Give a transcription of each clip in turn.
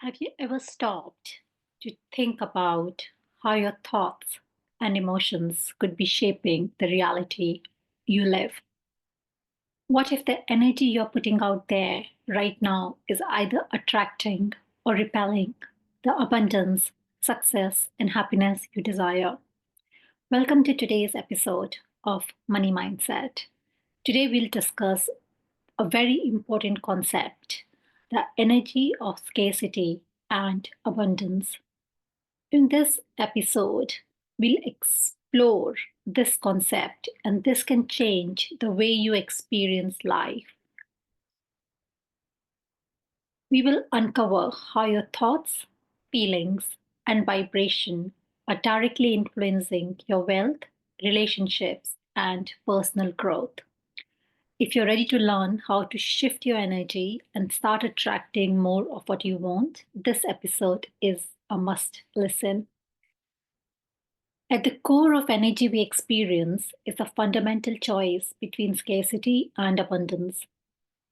Have you ever stopped to think about how your thoughts and emotions could be shaping the reality you live? What if the energy you're putting out there right now is either attracting or repelling the abundance, success, and happiness you desire? Welcome to today's episode of Money Mindset. Today, we'll discuss a very important concept, the energy of scarcity and abundance. In this episode, we'll explore this concept, and this can change the way you experience life. We will uncover how your thoughts, feelings, and vibration are directly influencing your wealth, relationships, and personal growth. If you're ready to learn how to shift your energy and start attracting more of what you want, this episode is a must listen. At the core of energy we experience is a fundamental choice between scarcity and abundance.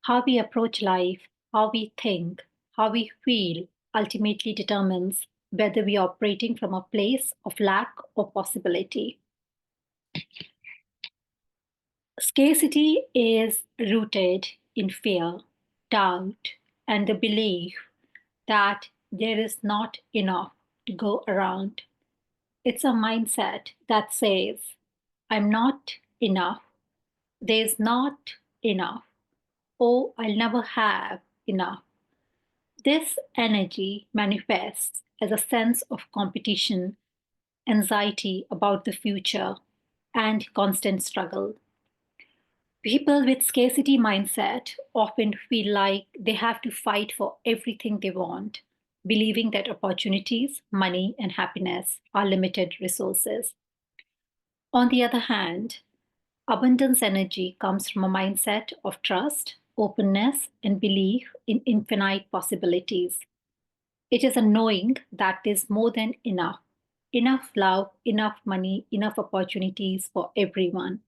How we approach life, how we think, how we feel ultimately determines whether we are operating from a place of lack or possibility. Scarcity is rooted in fear, doubt, and the belief that there is not enough to go around. It's a mindset that says, I'm not enough, there's not enough, or I'll never have enough. This energy manifests as a sense of competition, anxiety about the future, and constant struggle. People with scarcity mindset often feel like they have to fight for everything they want, believing that opportunities, money, and happiness are limited resources. On the other hand, abundance energy comes from a mindset of trust, openness, and belief in infinite possibilities. It is a knowing that there's more than enough love, enough money, enough opportunities for everyone.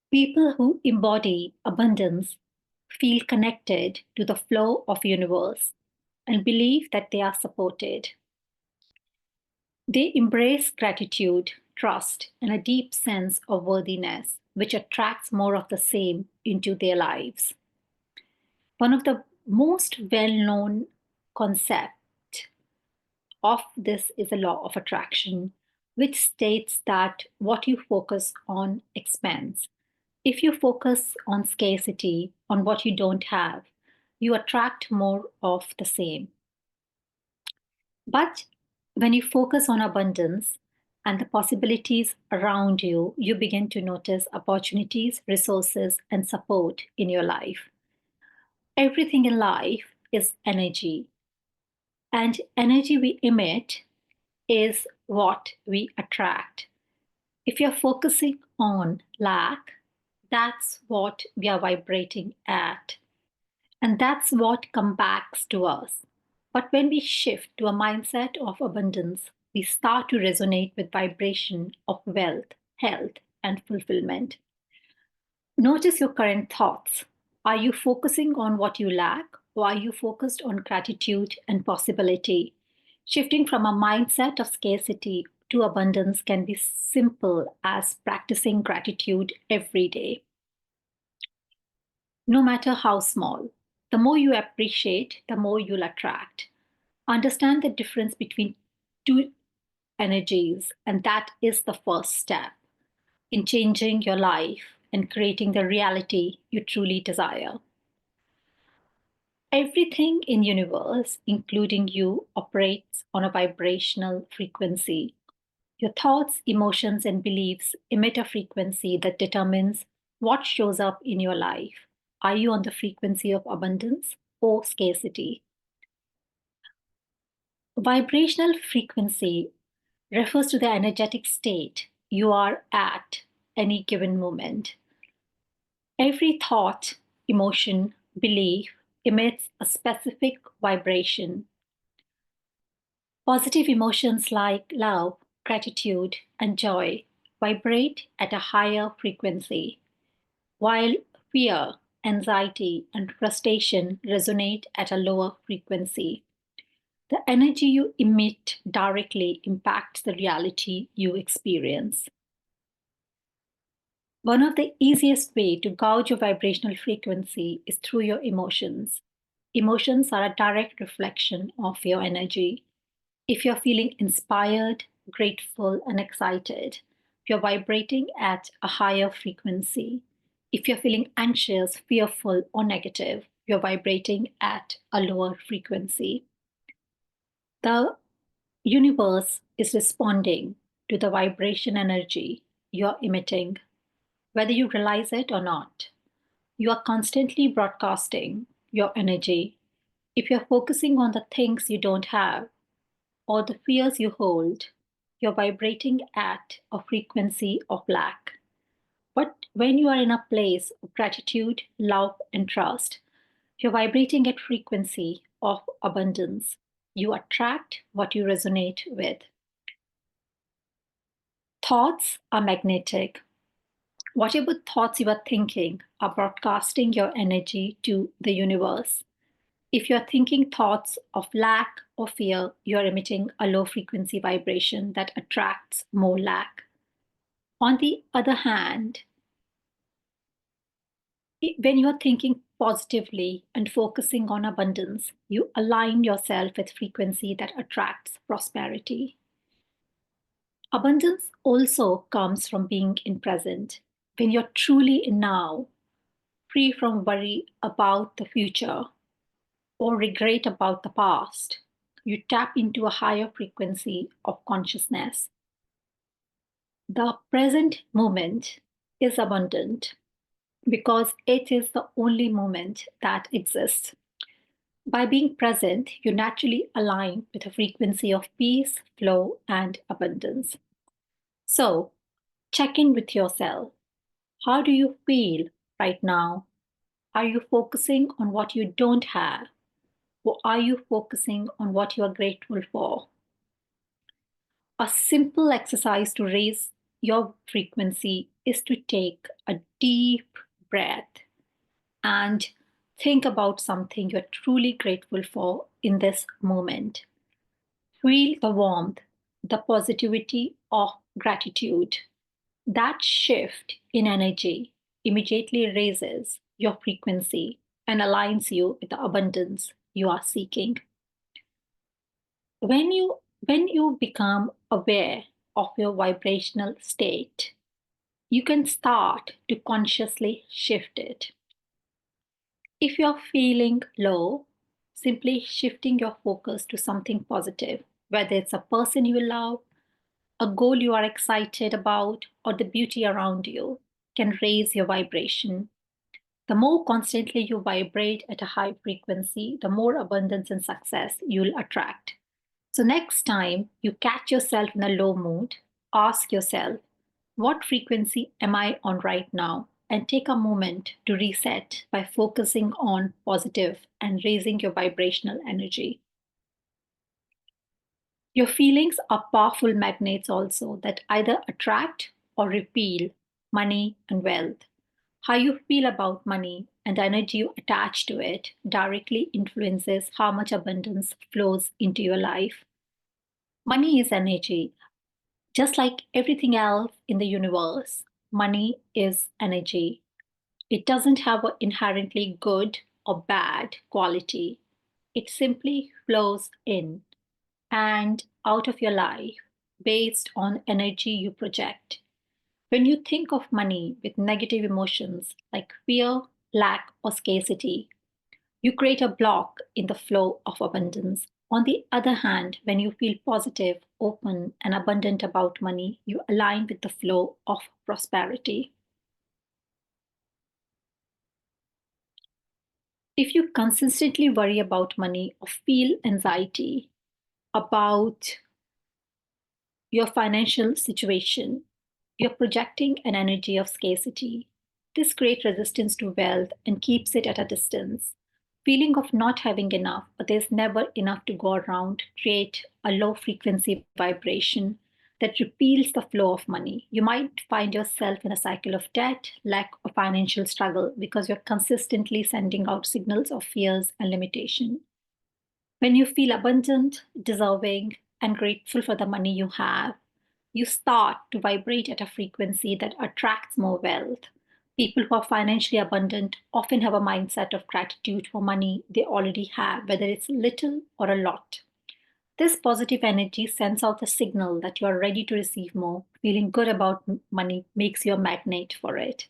People who embody abundance feel connected to the flow of universe and believe that they are supported. They embrace gratitude, trust, and a deep sense of worthiness, which attracts more of the same into their lives. One of the most well-known concept of this is the law of attraction, which states that what you focus on expands. If you focus on scarcity, on what you don't have, you attract more of the same. But when you focus on abundance and the possibilities around you, you begin to notice opportunities, resources, and support in your life. Everything in life is energy, and energy we emit is what we attract. If you're focusing on lack, that's what we are vibrating at. And that's what comes back to us. But when we shift to a mindset of abundance, we start to resonate with vibration of wealth, health, and fulfillment. Notice your current thoughts. Are you focusing on what you lack, or are you focused on gratitude and possibility? Shifting from a mindset of scarcity to abundance can be simple as practicing gratitude every day, no matter how small. The more you appreciate, the more you'll attract. Understand the difference between two energies, and that is the first step in changing your life and creating the reality you truly desire. Everything in universe, including you, operates on a vibrational frequency. Your thoughts, emotions, and beliefs emit a frequency that determines what shows up in your life. Are you on the frequency of abundance or scarcity? Vibrational frequency refers to the energetic state you are at any given moment. Every thought, emotion, belief emits a specific vibration. Positive emotions like love, gratitude, and joy vibrate at a higher frequency, while fear, anxiety, and frustration resonate at a lower frequency. The energy you emit directly impacts the reality you experience. One of the easiest way to gauge your vibrational frequency is through your emotions. Emotions are a direct reflection of your energy. If you're feeling inspired, grateful, and excited, you're vibrating at a higher frequency. If you're feeling anxious, fearful, or negative, you're vibrating at a lower frequency. The universe is responding to the vibration energy you're emitting, whether you realize it or not. You are constantly broadcasting your energy. If you're focusing on the things you don't have or the fears you hold, you're vibrating at a frequency of lack. But when you are in a place of gratitude, love, and trust, you're vibrating at frequency of abundance. You attract what you resonate with. Thoughts are magnetic. Whatever thoughts you are thinking are broadcasting your energy to the universe. If you're thinking thoughts of lack or fear, you're emitting a low frequency vibration that attracts more lack. On the other hand, when you're thinking positively and focusing on abundance, you align yourself with frequency that attracts prosperity. Abundance also comes from being in present. When you're truly in now, free from worry about the future or regret about the past, you tap into a higher frequency of consciousness. The present moment is abundant because it is the only moment that exists. By being present, you naturally align with a frequency of peace, flow, and abundance. So, check in with yourself. How do you feel right now? Are you focusing on what you don't have? Or are you focusing on what you are grateful for? A simple exercise to raise your frequency is to take a deep breath and think about something you're truly grateful for in this moment. Feel the warmth, the positivity of gratitude. That shift in energy immediately raises your frequency and aligns you with the abundance you are seeking. When you become aware of your vibrational state, you can start to consciously shift it. If you're feeling low, simply shifting your focus to something positive, whether it's a person you love, a goal you are excited about, or the beauty around you, can raise your vibration. The more constantly you vibrate at a high frequency, the more abundance and success you'll attract. So, next time you catch yourself in a low mood, ask yourself, what frequency am I on right now? And take a moment to reset by focusing on positive and raising your vibrational energy. Your feelings are powerful magnets also that either attract or repel money and wealth. How you feel about money and the energy you attach to it directly influences how much abundance flows into your life. Money is energy. Just like everything else in the universe, money is energy. It doesn't have an inherently good or bad quality. It simply flows in and out of your life based on energy you project. When you think of money with negative emotions like fear, lack, or scarcity, you create a block in the flow of abundance. On the other hand, when you feel positive, open, and abundant about money, you align with the flow of prosperity. If you consistently worry about money or feel anxiety about your financial situation, you're projecting an energy of scarcity. This creates resistance to wealth and keeps it at a distance. Feeling of not having enough, but there's never enough to go around, create a low frequency vibration that repeals the flow of money. You might find yourself in a cycle of debt, lack, or financial struggle because you're consistently sending out signals of fears and limitation. When you feel abundant, deserving, and grateful for the money you have, you start to vibrate at a frequency that attracts more wealth. People who are financially abundant often have a mindset of gratitude for money they already have, whether it's little or a lot. This positive energy sends out the signal that you are ready to receive more. Feeling good about money makes you a magnet for it.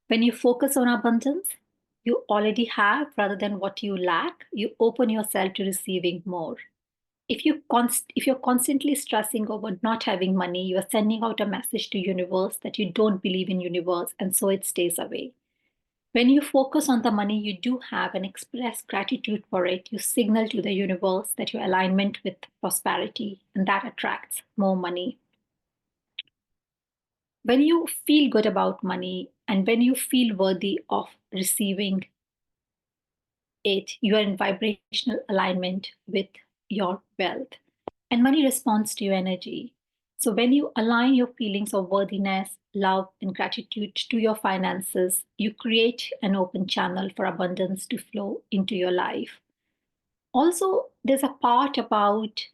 When you focus on abundance, you already have rather than what you lack, you open yourself to receiving more. If you're constantly stressing over not having money, you are sending out a message to universe that you don't believe in universe, and so it stays away. When you focus on the money you do have and express gratitude for it, you signal to the universe that your alignment with prosperity, and that attracts more money. When you feel good about money and when you feel worthy of receiving it, you are in vibrational alignment with your wealth. And money responds to your energy. So when you align your feelings of worthiness, love, and gratitude to your finances, you create an open channel for abundance to flow into your life. Also, there's a part about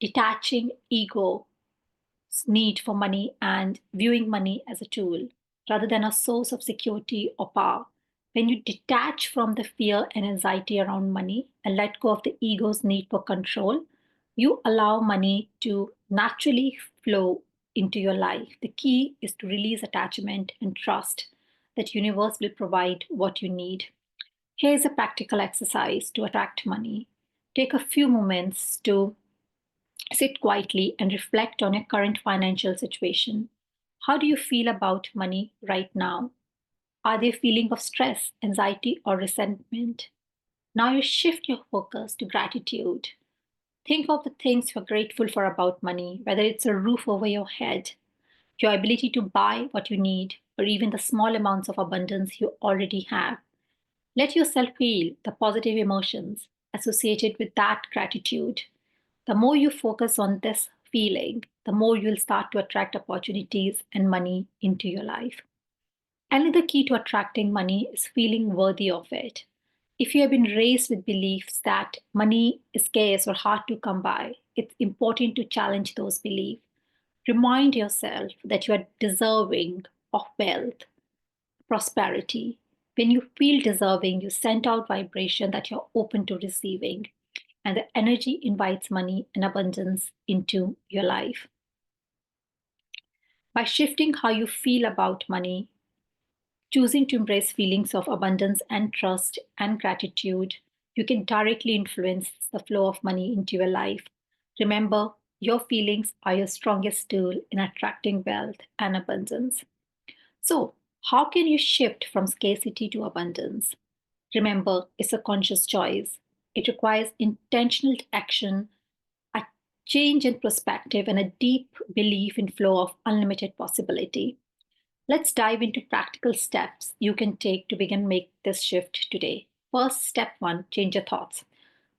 detaching ego need for money and viewing money as a tool rather than a source of security or power. When you detach from the fear and anxiety around money and let go of the ego's need for control, you allow money to naturally flow into your life. The key is to release attachment and trust that universe will provide what you need. Here's a practical exercise to attract money. Take a few moments to sit quietly and reflect on your current financial situation. How do you feel about money right now? Are there feelings of stress, anxiety, or resentment? Now you shift your focus to gratitude. Think of the things you're grateful for about money, whether it's a roof over your head, your ability to buy what you need, or even the small amounts of abundance you already have. Let yourself feel the positive emotions associated with that gratitude. The more you focus on this feeling, the more you'll start to attract opportunities and money into your life. Another key to attracting money is feeling worthy of it. If you have been raised with beliefs that money is scarce or hard to come by, it's important to challenge those beliefs. Remind yourself that you are deserving of wealth, prosperity. When you feel deserving, you send out vibration that you're open to receiving, and the energy invites money and abundance into your life. By shifting how you feel about money, choosing to embrace feelings of abundance and trust and gratitude, you can directly influence the flow of money into your life. Remember, your feelings are your strongest tool in attracting wealth and abundance. So, how can you shift from scarcity to abundance? Remember, it's a conscious choice. It requires intentional action, a change in perspective, and a deep belief in flow of unlimited possibility. Let's dive into practical steps you can take to begin make this shift today. First, step 1, change your thoughts.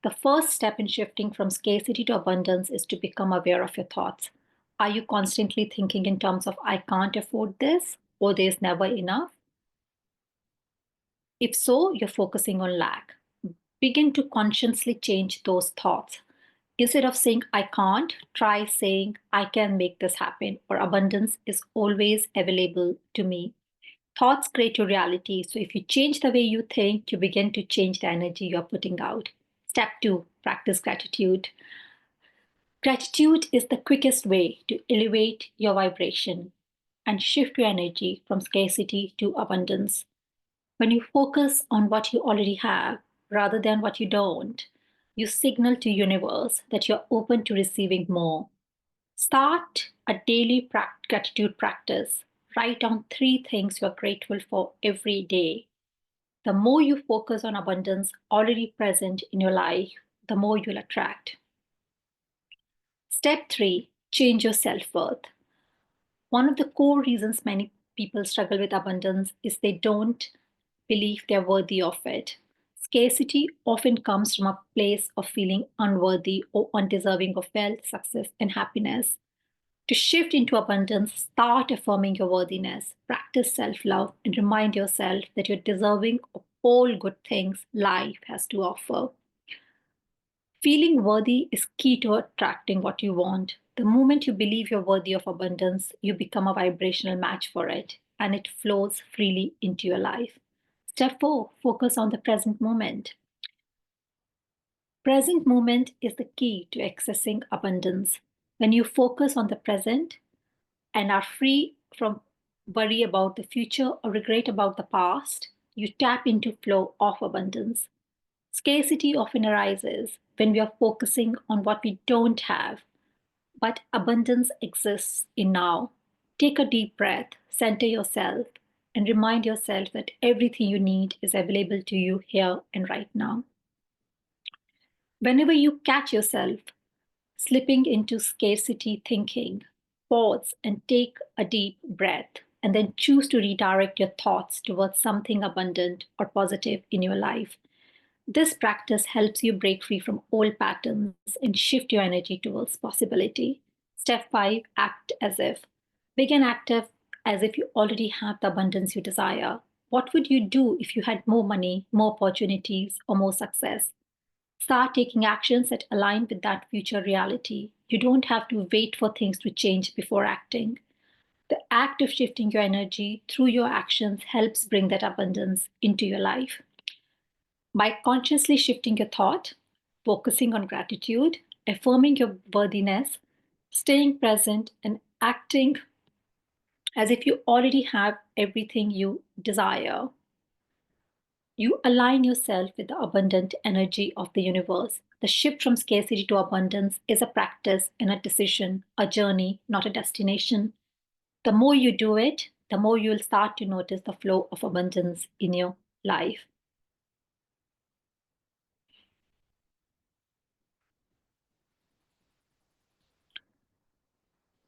The first step in shifting from scarcity to abundance is to become aware of your thoughts. Are you constantly thinking in terms of I can't afford this or there's never enough? If so, you're focusing on lack. Begin to consciously change those thoughts. Instead of saying, I can't, try saying, I can make this happen, or abundance is always available to me. Thoughts create your reality. So if you change the way you think, you begin to change the energy you're putting out. Step 2, practice gratitude. Gratitude is the quickest way to elevate your vibration and shift your energy from scarcity to abundance. When you focus on what you already have rather than what you don't, you signal to universe that you're open to receiving more. Start a daily gratitude practice. Write down 3 things you're grateful for every day. The more you focus on abundance already present in your life, the more you'll attract. Step 3, change your self worth. One of the core reasons many people struggle with abundance is they don't believe they're worthy of it. Scarcity often comes from a place of feeling unworthy or undeserving of wealth, success, and happiness. To shift into abundance, start affirming your worthiness, practice self love, and remind yourself that you're deserving of all good things life has to offer. Feeling worthy is key to attracting what you want. The moment you believe you're worthy of abundance, you become a vibrational match for it, and it flows freely into your life. Step 4, focus on the present moment. Present moment is the key to accessing abundance. When you focus on the present and are free from worry about the future or regret about the past, you tap into flow of abundance. Scarcity often arises when we are focusing on what we don't have, but abundance exists in now. Take a deep breath, center yourself, and remind yourself that everything you need is available to you here and right now. Whenever you catch yourself slipping into scarcity thinking, pause and take a deep breath, and then choose to redirect your thoughts towards something abundant or positive in your life. This practice helps you break free from old patterns and shift your energy towards possibility. Step 5, act as if. Begin active as if you already have the abundance you desire. What would you do if you had more money, more opportunities, or more success? Start taking actions that align with that future reality. You don't have to wait for things to change before acting. The act of shifting your energy through your actions helps bring that abundance into your life. By consciously shifting your thought, focusing on gratitude, affirming your worthiness, staying present, and acting as if you already have everything you desire, you align yourself with the abundant energy of the universe. The shift from scarcity to abundance is a practice and a decision, a journey, not a destination. The more you do it, the more you'll start to notice the flow of abundance in your life.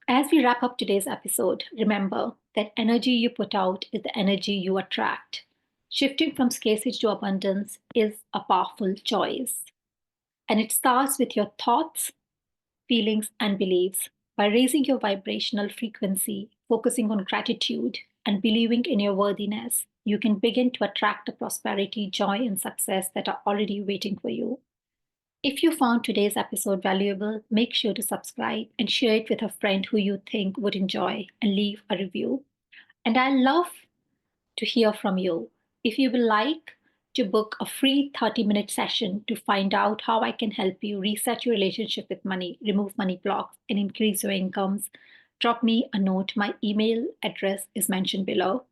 As we wrap up today's episode, remember that energy you put out is the energy you attract. Shifting from scarcity to abundance is a powerful choice. And it starts with your thoughts, feelings, and beliefs. By raising your vibrational frequency, focusing on gratitude, and believing in your worthiness, you can begin to attract the prosperity, joy, and success that are already waiting for you. If you found today's episode valuable, make sure to subscribe and share it with a friend who you think would enjoy and leave a review. And I love to hear from you. If you would like to book a free 30-minute session to find out how I can help you reset your relationship with money, remove money blocks, and increase your incomes, drop me a note. My email address is mentioned below.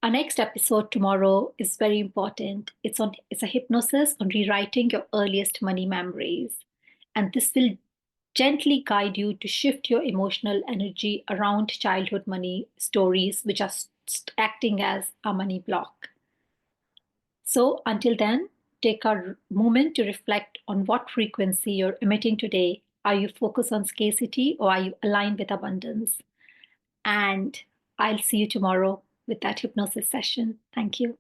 Our next episode tomorrow is very important. It's a hypnosis on rewriting your earliest money memories. And this will gently guide you to shift your emotional energy around childhood money stories, which are acting as a money block. So until then, take a moment to reflect on what frequency you're emitting today. Are you focused on scarcity or are you aligned with abundance? And I'll see you tomorrow with that hypnosis session. Thank you.